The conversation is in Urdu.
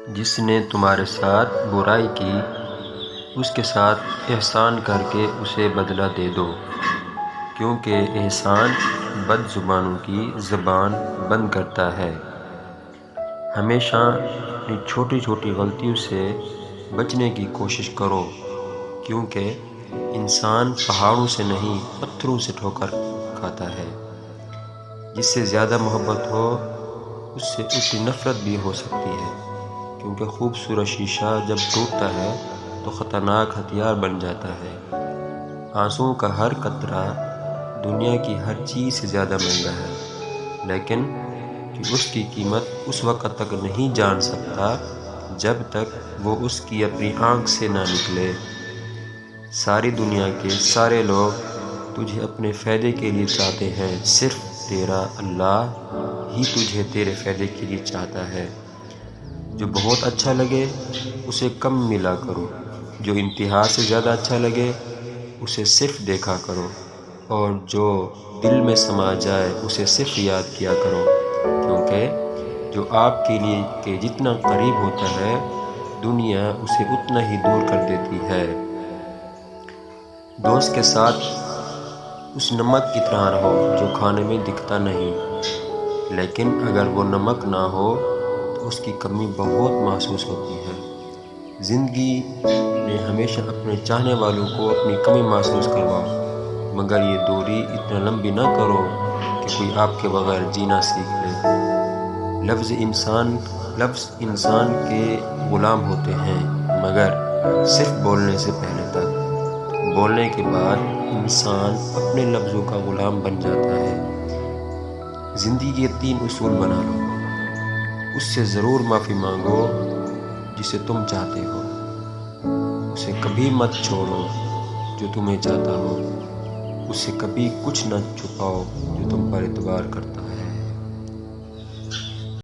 جس نے تمہارے ساتھ برائی کی اس کے ساتھ احسان کر کے اسے بدلہ دے دو، کیونکہ احسان بد زبانوں کی زبان بند کرتا ہے۔ ہمیشہ اپنی چھوٹی چھوٹی غلطیوں سے بچنے کی کوشش کرو، کیونکہ انسان پہاڑوں سے نہیں پتھروں سے ٹھوکر کھاتا ہے۔ جس سے زیادہ محبت ہو اس سے اتنی نفرت بھی ہو سکتی ہے، کیونکہ خوبصورت شیشہ جب ٹوٹتا ہے تو خطرناک ہتھیار بن جاتا ہے۔ آنسوؤں کا ہر قطرہ دنیا کی ہر چیز سے زیادہ مہنگا ہے، لیکن کہ اس کی قیمت اس وقت تک نہیں جان سکتا جب تک وہ اس کی اپنی آنکھ سے نہ نکلے۔ ساری دنیا کے سارے لوگ تجھے اپنے فائدے کے لیے چاہتے ہیں، صرف تیرا اللہ ہی تجھے تیرے فائدے کے لیے چاہتا ہے۔ جو بہت اچھا لگے اسے کم ملا کرو، جو انتہا سے زیادہ اچھا لگے اسے صرف دیکھا کرو، اور جو دل میں سما جائے اسے صرف یاد کیا کرو، کیونکہ جو آپ کے لیے کہ جتنا قریب ہوتا ہے دنیا اسے اتنا ہی دور کر دیتی ہے۔ دوست کے ساتھ اس نمک کی طرح رہو جو کھانے میں دکھتا نہیں، لیکن اگر وہ نمک نہ ہو تو اس کی کمی بہت محسوس ہوتی ہے۔ زندگی میں ہمیشہ اپنے چاہنے والوں کو اپنی کمی محسوس کرواؤ، مگر یہ دوری اتنا لمبی نہ کرو کہ کوئی آپ کے بغیر جینا سیکھ لے۔ لفظ انسان کے غلام ہوتے ہیں، مگر صرف بولنے سے پہلے تک۔ بولنے کے بعد انسان اپنے لفظوں کا غلام بن جاتا ہے۔ زندگی کے 3 اصول بنا لو۔ اس سے ضرور معافی مانگو جسے تم چاہتے ہو، اسے کبھی مت چھوڑو جو تمہیں چاہتا ہو، اس سے کبھی کچھ نہ چھپاؤ جو تم پر اعتبار کرتا ہے۔